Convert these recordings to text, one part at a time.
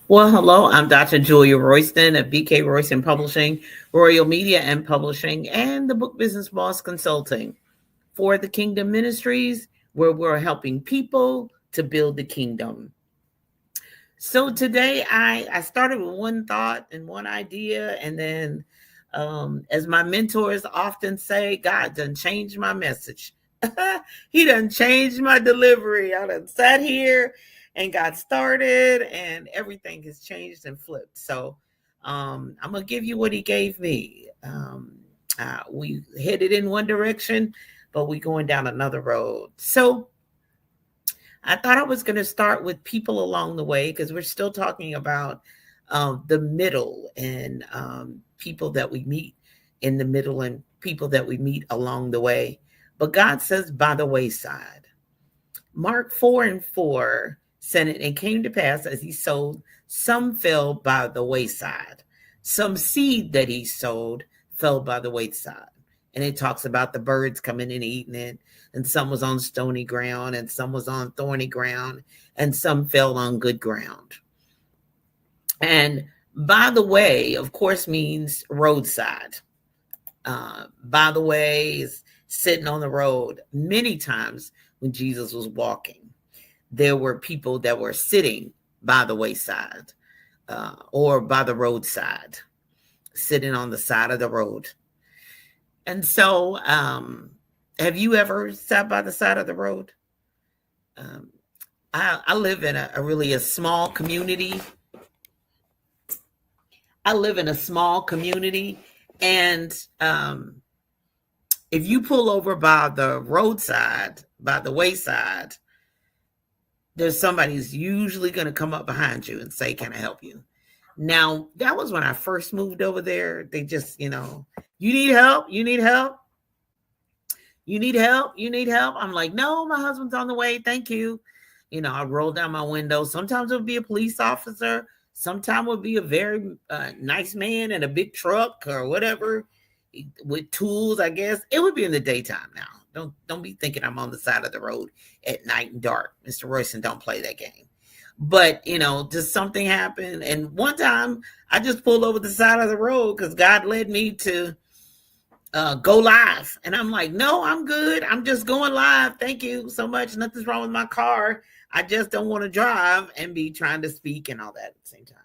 Well, hello, I'm Dr. Julia Royston of BK Royston Publishing, Royal Media and Publishing, and the Book Business Boss Consulting for the Kingdom Ministries, where we're helping people to build the kingdom. So today I started with one thought and one idea, and then as my mentors often say, God done changed my message. He done changed my delivery. I done sat here and got started, and everything has changed and flipped. So I'm gonna give you what he gave me. We headed in one direction, but we going down another road. So I thought I was going to start with people along the way because we're still talking about the middle and people that we meet in the middle and people that we meet along the way. But God says, by the wayside. Mark 4:4 said it, and came to pass as he sowed, some fell by the wayside. Some seed that he sowed fell by the wayside. And it talks about the birds coming and eating it, and some was on stony ground, and some was on thorny ground, and some fell on good ground. And by the way, of course, means roadside. By the way is sitting on the road. Many times when Jesus was walking, there were people that were sitting by the wayside or by the roadside, sitting on the side of the road. And so, have you ever sat by the side of the road? Um, I live in a really a small community. I live in a small community, and if you pull over by the roadside, by the wayside, there's somebody who's usually going to come up behind you and say, "Can I help you?" Now, that was when I first moved over there. They just, you need help? You need help? You need help? You need help? I'm like, no, my husband's on the way. Thank you. I roll down my window. Sometimes it would be a police officer. Sometimes it would be a very nice man in a big truck or whatever with tools, I guess. It would be in the daytime now. Don't be thinking I'm on the side of the road at night and dark. Mr. Royston, don't play that game. But, just something happened. And one time I just pulled over the side of the road because God led me to go live. And I'm like, no, I'm good. I'm just going live. Thank you so much. Nothing's wrong with my car. I just don't want to drive and be trying to speak and all that at the same time.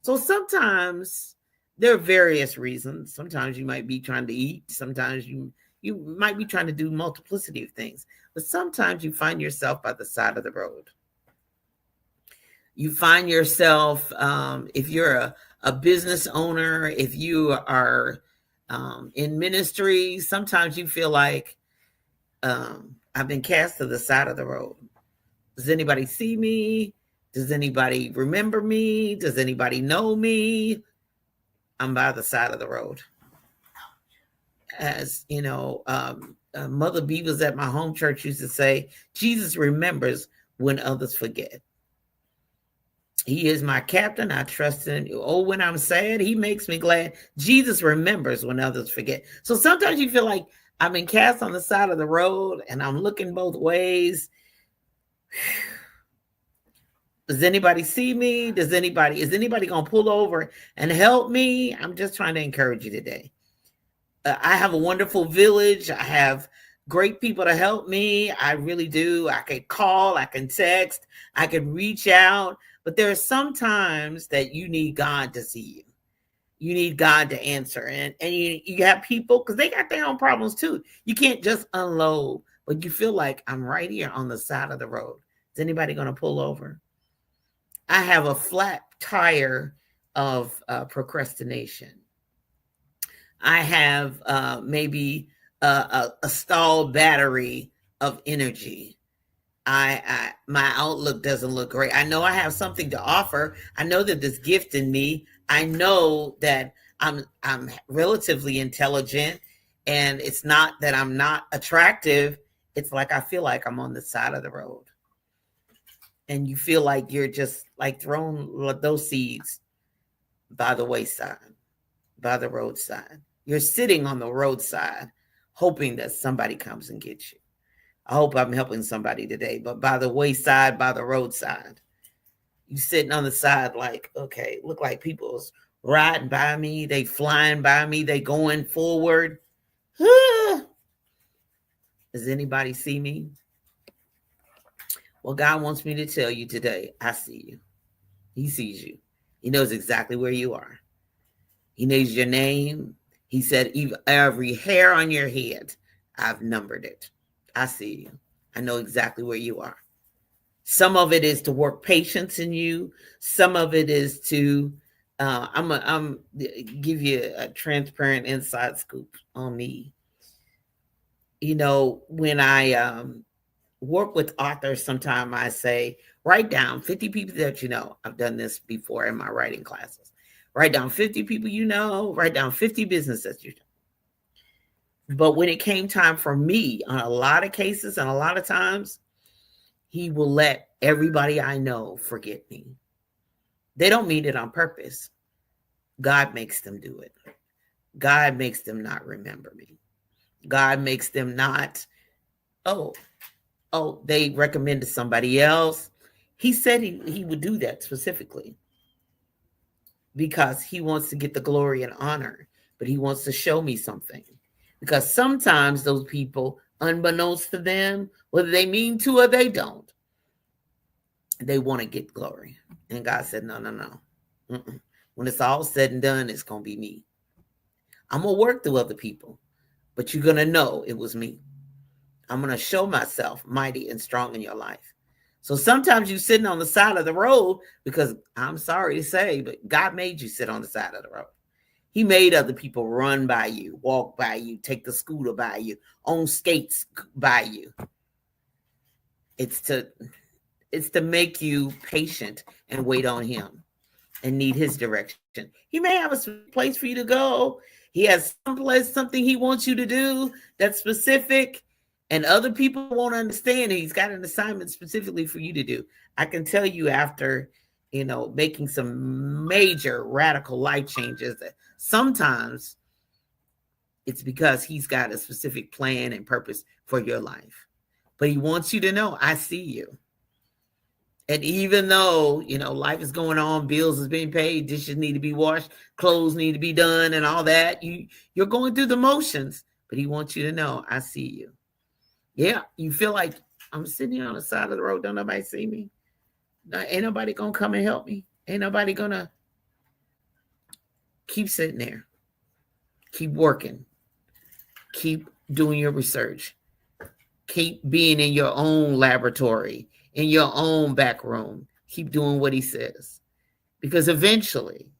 So sometimes there are various reasons. Sometimes you might be trying to eat. Sometimes you might be trying to do multiplicity of things. But sometimes you find yourself by the side of the road. You find yourself, if you're a business owner, if you are in ministry, sometimes you feel like I've been cast to the side of the road. Does anybody see me? Does anybody remember me? Does anybody know me? I'm by the side of the road. As Mother Beavers at my home church used to say, Jesus remembers when others forget. He is my captain. I trust in him. Oh, when I'm sad, he makes me glad. Jesus remembers when others forget. So sometimes you feel like I've been cast on the side of the road and I'm looking both ways. Does anybody see me? Is anybody going to pull over and help me? I'm just trying to encourage you today. I have a wonderful village. I have great people to help me. I really do. I can call, I can text, I can reach out. But there are some times that you need God to see you. You need God to answer. And you have people, because they got their own problems too. You can't just unload, but you feel like I'm right here on the side of the road. Is anybody going to pull over? I have a flat tire of procrastination. I have maybe a stalled battery of energy. My outlook doesn't look great. I know I have something to offer. I know that there's gift in me. I know that I'm relatively intelligent, and it's not that I'm not attractive. It's like I feel like I'm on the side of the road, and you feel like you're just like throwing those seeds by the wayside, by the roadside. You're sitting on the roadside, hoping that somebody comes and gets you. I hope I'm helping somebody today, but by the wayside, by the roadside. You sitting on the side like, okay, look like people's riding by me, they flying by me, they going forward. Does anybody see me? Well, God wants me to tell you today, I see you. He sees you. He knows exactly where you are. He knows your name. He said, every hair on your head, I've numbered it. I see you. I know exactly where you are. Some of it is to work patience in you. Some of it is to, I'm give you a transparent inside scoop on me. When I work with authors, sometimes I say, write down 50 people that you know. I've done this before in my writing classes. Write down 50 people you know, write down 50 businesses you know. But when it came time for me, on a lot of cases and a lot of times, he will let everybody I know forget me. They don't mean it on purpose. God makes them do it. God makes them not remember me. God makes them not, they recommended somebody else. He said he would do that specifically because he wants to get the glory and honor, but he wants to show me something. Because sometimes those people, unbeknownst to them, whether they mean to or they don't, they want to get glory. And God said, no. Mm-mm. When it's all said and done, it's going to be me. I'm going to work through other people, but you're going to know it was me. I'm going to show myself mighty and strong in your life. So sometimes you're sitting on the side of the road because, I'm sorry to say, but God made you sit on the side of the road. He made other people run by you, walk by you, take the scooter by you, on skates by you. It's to make you patient and wait on him and need his direction. He may have a place for you to go. He has someplace, something he wants you to do that's specific, and other people won't understand. He's got an assignment specifically for you to do. I can tell you after, making some major radical life changes that sometimes it's because he's got a specific plan and purpose for your life. But he wants you to know, I see you. And even though, life is going on, bills is being paid, dishes need to be washed, clothes need to be done and all that, you're going through the motions, but he wants you to know, I see you. Yeah, you feel like I'm sitting on the side of the road, don't nobody see me? Ain't nobody going to come and help me? Ain't nobody going to keep sitting there? Keep working. Keep doing your research. Keep being in your own laboratory, in your own back room. Keep doing what he says. Because eventually,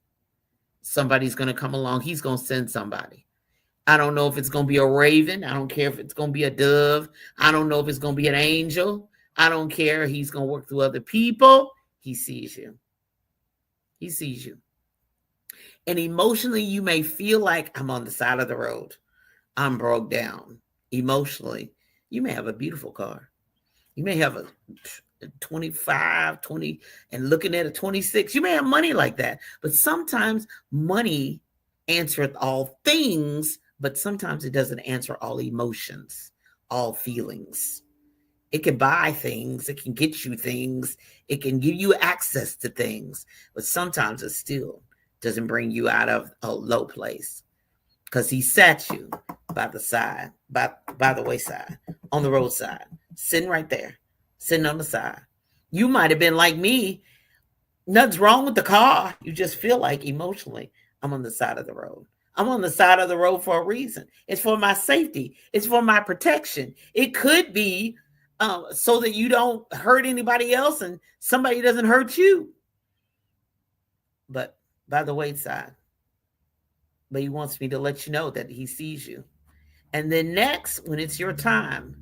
somebody's going to come along. He's going to send somebody. I don't know if it's going to be a raven. I don't care if it's going to be a dove. I don't know if it's going to be an angel. I don't care. He's going to work through other people. He sees you. He sees you. And emotionally, you may feel like I'm on the side of the road. I'm broke down. Emotionally, you may have a beautiful car. You may have a 25, 20, and looking at a 26. You may have money like that. But sometimes money answers all things, but sometimes it doesn't answer all emotions, all feelings. It can buy things. It can get you things. It can give you access to things. But sometimes it still doesn't bring you out of a low place because he sat you by the side, by the wayside, on the roadside, sitting right there, sitting on the side. You might have been like me. Nothing's wrong with the car. You just feel like emotionally, I'm on the side of the road. I'm on the side of the road for a reason. It's for my safety. It's for my protection. It could be so that you don't hurt anybody else and somebody doesn't hurt you. But by the wayside. But he wants me to let you know that he sees you. And then next, when it's your time,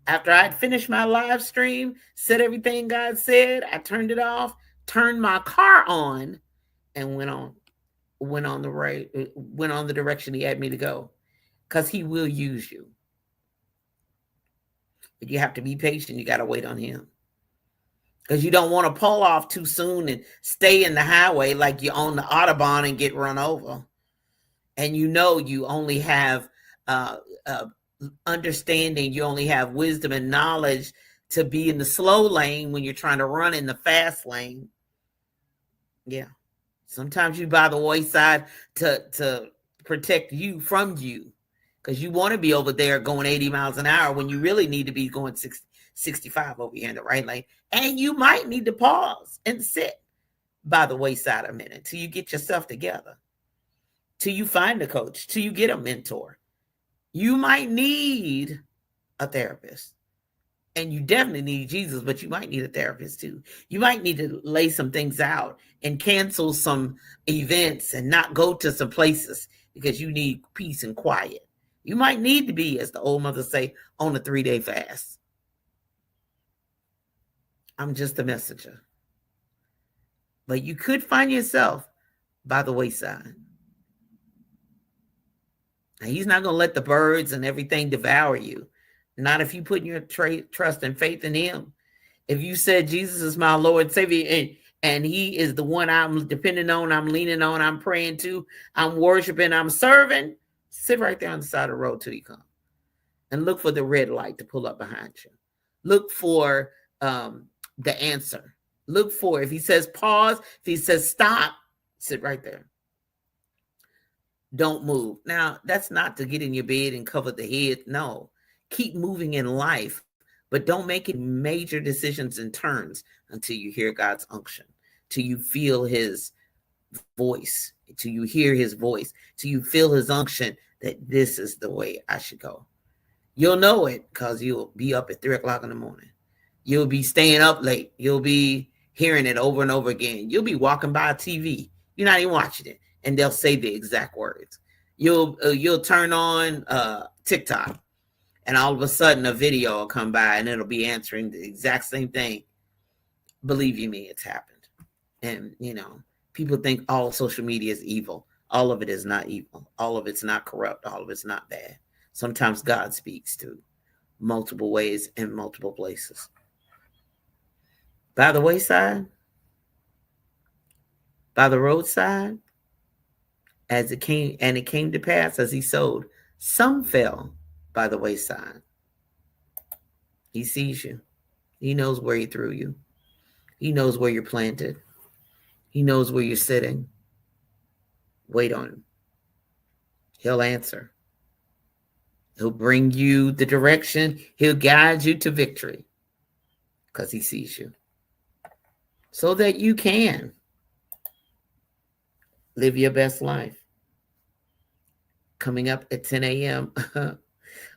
after I'd finished my live stream, said everything God said, I turned it off, turned my car on, and went on the direction he had me to go. Because he will use you. But you have to be patient. You got to wait on him. Because you don't want to pull off too soon and stay in the highway like you're on the Autobahn and get run over. And you only have understanding, you only have wisdom and knowledge to be in the slow lane when you're trying to run in the fast lane. Yeah. Sometimes you by the wayside to protect you from you, because you want to be over there going 80 miles an hour when you really need to be going 65 over here in the right lane. And you might need to pause and sit by the wayside a minute till you get yourself together, till you find a coach, till you get a mentor. You might need a therapist. And you definitely need Jesus, but you might need a therapist too. You might need to lay some things out and cancel some events and not go to some places because you need peace and quiet. You might need to be, as the old mothers say, on a 3-day fast. I'm just a messenger. But you could find yourself by the wayside. Now, he's not going to let the birds and everything devour you. Not if you put your trust and faith in him. If you said Jesus is my Lord, Savior, and he is the one I'm depending on, I'm leaning on, I'm praying to, I'm worshiping, I'm serving, sit right there on the side of the road till you come. And look for the red light to pull up behind you. Look for the answer. Look for, if he says pause, if he says stop, sit right there. Don't move. Now, that's not to get in your bed and cover the head. No. Keep moving in life, but don't make any major decisions and turns until you hear God's unction, till you feel his voice, till you hear his voice, till you feel his unction that this is the way I should go. You'll know it because you'll be up at 3 o'clock in the morning. You'll be staying up late. You'll be hearing it over and over again. You'll be walking by a TV. You're not even watching it, and they'll say the exact words. You'll turn on TikTok, and all of a sudden a video will come by and it'll be answering the exact same thing. Believe you me, it's happened. And, people think all social media is evil. All of it is not evil. All of it's not corrupt. All of it's not bad. Sometimes God speaks to multiple ways in multiple places. By the wayside, by the roadside, as it came to pass as he sowed, some fell by the wayside. He sees you. He knows where he threw you. He knows where you're planted. He knows where you're sitting. Wait on him. He'll answer. He'll bring you the direction. He'll guide you to victory because he sees you, so that you can live your best life. Coming up at 10 a.m.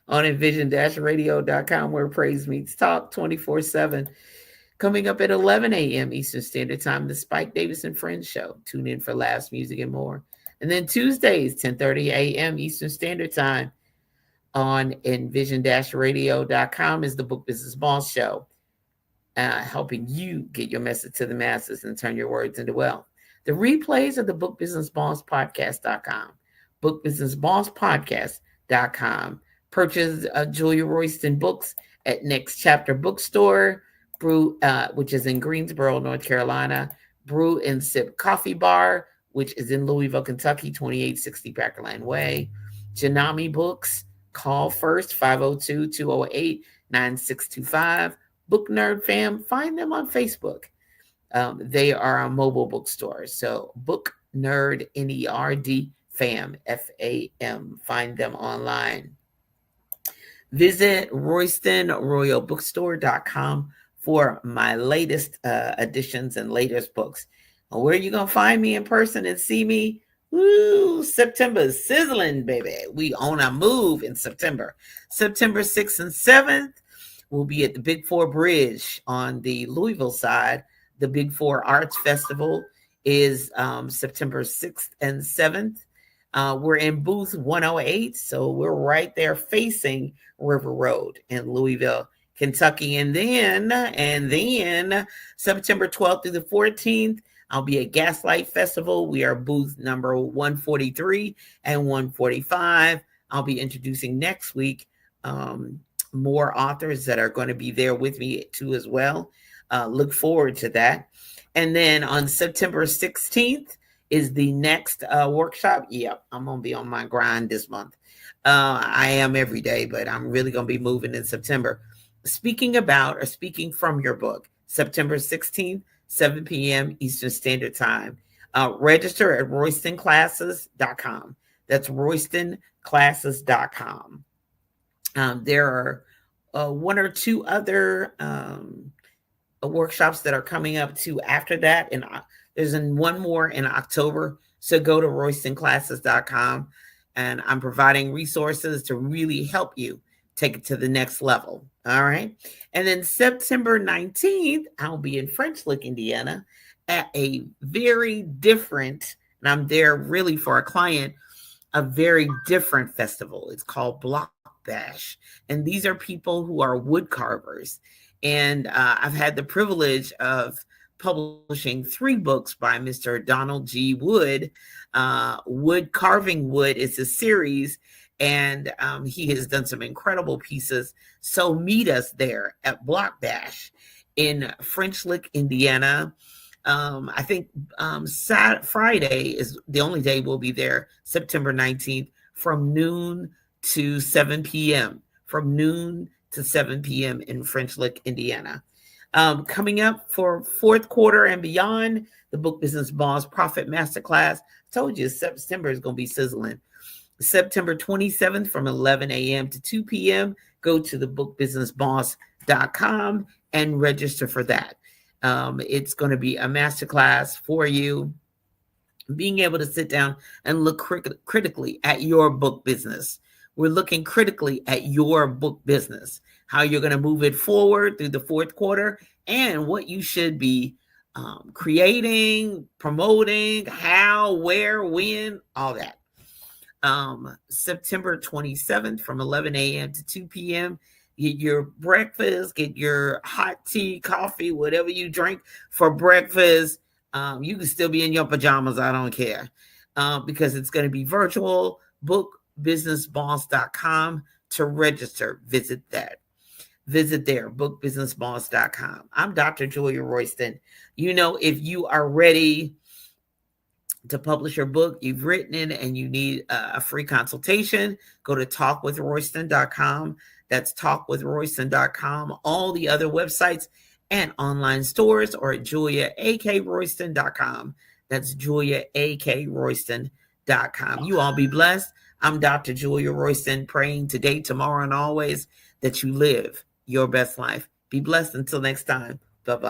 on envision-radio.com, where praise meets talk 24/7. Coming up at 11 a.m. Eastern Standard Time, the Spike Davis and Friends Show. Tune in for laughs, music, and more. And then Tuesdays, 10:30 a.m. Eastern Standard Time on envision-radio.com is the Book Business Boss Show, helping you get your message to the masses and turn your words into wealth. The replays of the Book Business Boss Podcast.com, bookbusinessbosspodcast.com. Purchase Julia Royston books at Next Chapter Bookstore, which is in Greensboro, North Carolina. Brew and Sip Coffee Bar, which is in Louisville, Kentucky, 2860 Packerland Way. Janami Books, call first, 502-208-9625. Book Nerd Fam, find them on Facebook. They are a mobile bookstore. So Book Nerd, Nerd Fam, Fam. Find them online. Visit RoystonRoyalBookstore.com for my latest editions and latest books. Where are you going to find me in person and see me? Woo, September is sizzling, baby. We on a move in September. September 6th and 7th, we'll be at the Big Four Bridge on the Louisville side. The Big Four Arts Festival is September 6th and 7th. We're in booth 108, so we're right there facing River Road in Louisville, Kentucky. And then September 12th through the 14th, I'll be at Gaslight Festival. We are booth number 143 and 145. I'll be introducing next week more authors that are going to be there with me too as well. Look forward to that. And then on September 16th is the next workshop. Yep, I'm going to be on my grind this month. I am every day, but I'm really going to be moving in September. Speaking from your book, September 16th, 7 p.m. Eastern Standard Time. Register at roystonclasses.com. That's roystonclasses.com. There are one or two other workshops that are coming up too after that. And there's one more in October. So go to roystonclasses.com, and I'm providing resources to really help you take it to the next level. All right. And then September 19th, I'll be in French Lick, Indiana at a very different, and I'm there really for a client, a very different festival. It's called Block Bash. And these are people who are wood carvers. And I've had the privilege of publishing 3 books by Mr. Donald G. Wood. Wood Carving Wood is a series, and he has done some incredible pieces. So meet us there at Block Bash in French Lick, Indiana. I think Friday is the only day we'll be there, September 19th, from noon to 7 p.m. From noon to 7 p.m. in French Lick, Indiana. Coming up for fourth quarter and beyond, the Book Business Boss Profit Masterclass. I told you September is going to be sizzling. September 27th from 11 a.m. to 2 p.m. Go to thebookbusinessboss.com and register for that. It's going to be a masterclass for you, being able to sit down and look critically at your book business. We're looking critically at your book business, how you're going to move it forward through the fourth quarter, and what you should be creating, promoting, how, where, when, all that. September 27th from 11 a.m. to 2 p.m. Get your breakfast, get your hot tea, coffee, whatever you drink for breakfast. You can still be in your pajamas. I don't care, because it's going to be virtual. Bookbusinessboss.com to register. Visit there, bookbusinessboss.com. I'm Dr. Julia Royston. You know, if you are ready to publish your book, you've written it, and you need a free consultation, go to talkwithroyston.com. That's talkwithroyston.com. All the other websites and online stores are at juliaakroyston.com. That's juliaakroyston.com. You all be blessed. I'm Dr. Julia Royston, praying today, tomorrow, and always that you live your best life. Be blessed until next time. Bye-bye.